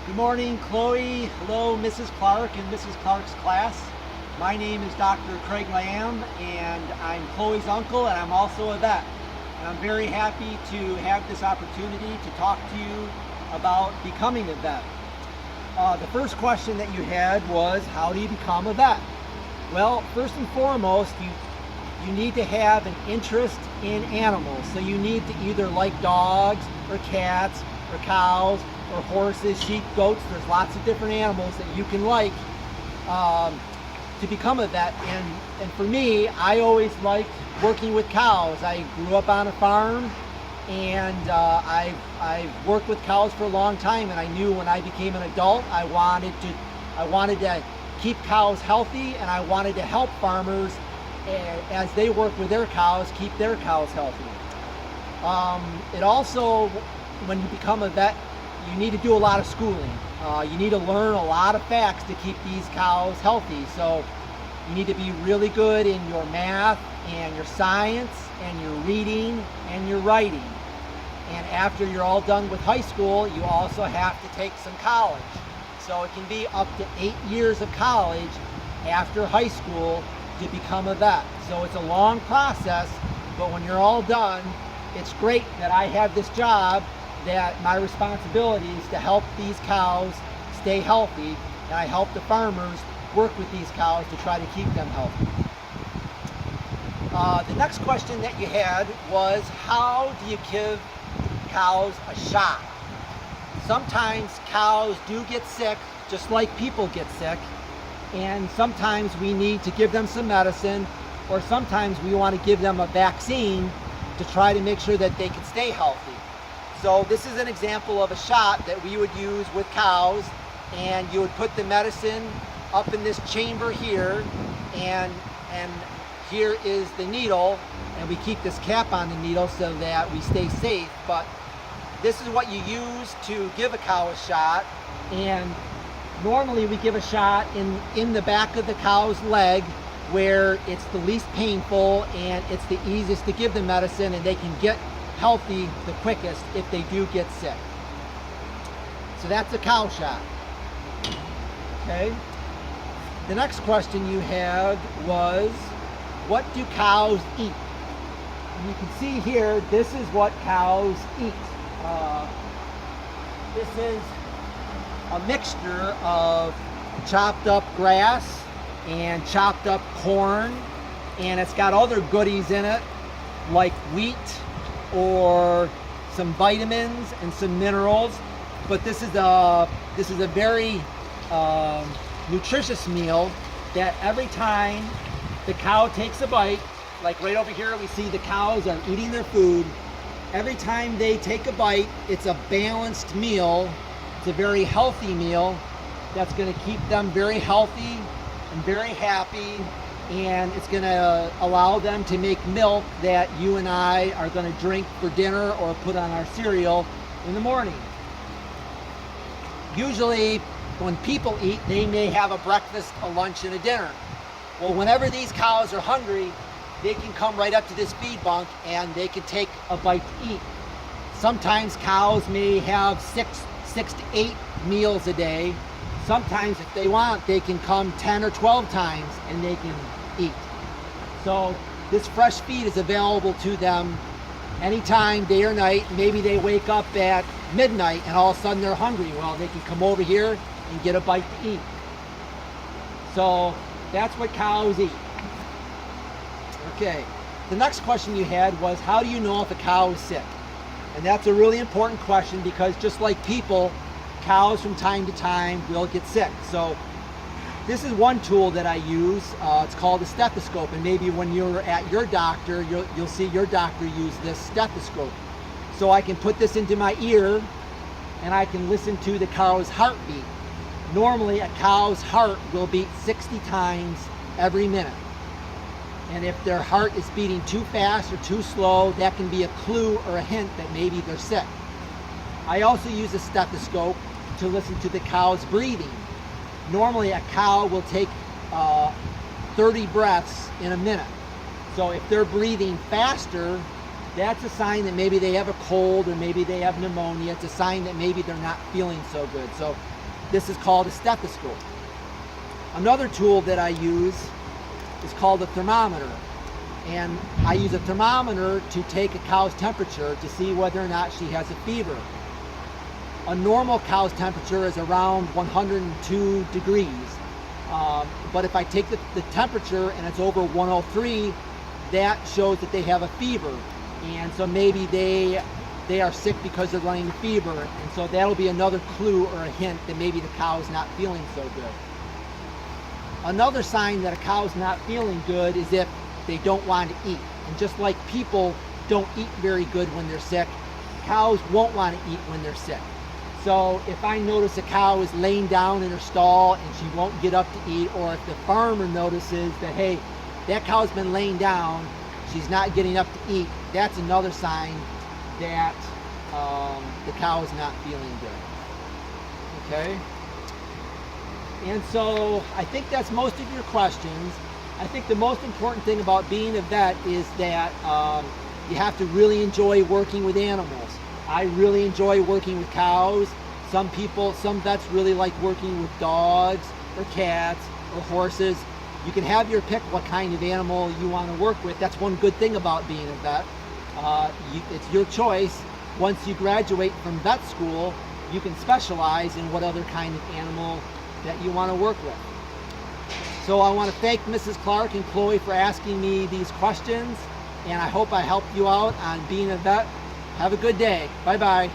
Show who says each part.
Speaker 1: Good morning, Chloe. Hello, Mrs. Clark and Mrs. Clark's class. My name is Dr. Craig Lamb, and I'm Chloe's uncle, and I'm also a vet. And I'm very happy to have this opportunity to talk to you about becoming a vet. The first question that you had was, how do you become a vet? Well, first and foremost, you need to have an interest in animals. So you need to either like dogs or cats or cows or horses, sheep, goats. There's lots of different animals that you can like to become a vet. And for me, I always liked working with cows. I grew up on a farm, and I've worked with cows for a long time, and I knew when I became an adult I wanted to keep cows healthy, and I wanted to help farmers as they work with their cows, keep their cows healthy. It also, when you become a vet, you need to do a lot of schooling. You need to learn a lot of facts to keep these cows healthy. So you need to be really good in your math and your science and your reading and your writing. And after you're all done with high school, you also have to take some college. So it can be up to 8 years of college after high school to become a vet. So it's a long process, but when you're all done, it's great that I have this job, that my responsibility is to help these cows stay healthy, and I help the farmers work with these cows to try to keep them healthy. The next question that you had was, how do you give cows a shot? Sometimes cows do get sick, just like people get sick, and sometimes we need to give them some medicine, or sometimes we want to give them a vaccine to try to make sure that they can stay healthy. So this is an example of a shot that we would use with cows, and you would put the medicine up in this chamber here, and here is the needle, and we keep this cap on the needle so that we stay safe. But this is what you use to give a cow a shot, and normally we give a shot in the back of the cow's leg, where it's the least painful and it's the easiest to give the medicine, and they can get healthy the quickest if they do get sick. So that's a cow shot. Okay. The next question you had was, what do cows eat? And you can see here, this is what cows eat. This is a mixture of chopped up grass and chopped up corn, and it's got other goodies in it like wheat or some vitamins and some minerals. But this is a very nutritious meal that every time the cow takes a bite, like right over here we see the cows are eating their food. Every time they take a bite, it's a balanced meal. It's a very healthy meal that's going to keep them very healthy and very happy, and it's going to allow them to make milk that you and I are going to drink for dinner or put on our cereal in the morning. Usually when people eat, they may have a breakfast, a lunch, and a dinner. Well, whenever these cows are hungry, they can come right up to this feed bunk and they can take a bite to eat. Sometimes cows may have six to 8 meals a day. Sometimes if they want, they can come 10 or 12 times and they can eat. So this fresh feed is available to them anytime, day or night. Maybe they wake up at midnight and all of a sudden they're hungry. Well, they can come over here and get a bite to eat. So that's what cows eat. Okay, the next question you had was, how do you know if a cow is sick? And that's a really important question, because just like people, cows from time to time will get sick. So this is one tool that I use. It's called a stethoscope, and maybe when you're at your doctor, you'll see your doctor use this stethoscope. So I can put this into my ear and I can listen to the cow's heartbeat. Normally a cow's heart will beat 60 times every minute. And if their heart is beating too fast or too slow, that can be a clue or a hint that maybe they're sick. I also use a stethoscope to listen to the cow's breathing. Normally a cow will take 30 breaths in a minute. So if they're breathing faster, that's a sign that maybe they have a cold or maybe they have pneumonia. It's a sign that maybe they're not feeling so good. So This is called a stethoscope. Another tool that I use is called a thermometer. And I use a thermometer to take a cow's temperature to see whether or not she has a fever. A normal cow's temperature is around 102 degrees. But if I take the temperature and it's over 103, that shows that they have a fever. And so maybe they are sick because they're running a fever. And so that'll be another clue or a hint that maybe the cow's not feeling so good. Another sign that a cow's not feeling good is if they don't want to eat. And just like people don't eat very good when they're sick, cows won't want to eat when they're sick. So if I notice a cow is laying down in her stall and she won't get up to eat, or if the farmer notices that, hey, that cow's been laying down, she's not getting up to eat, that's another sign that the cow is not feeling good. Okay? And so I think that's most of your questions. I think the most important thing about being a vet is that you have to really enjoy working with animals. I really enjoy working with cows. Some vets really like working with dogs or cats or horses. You can have your pick what kind of animal you want to work with. That's one good thing about being a vet. It's your choice. Once you graduate from vet school, you can specialize in what other kind of animal that you want to work with. So I want to thank Mrs. Clark and Chloe for asking me these questions, and I hope I helped you out on being a vet. Have a good day. Bye-bye.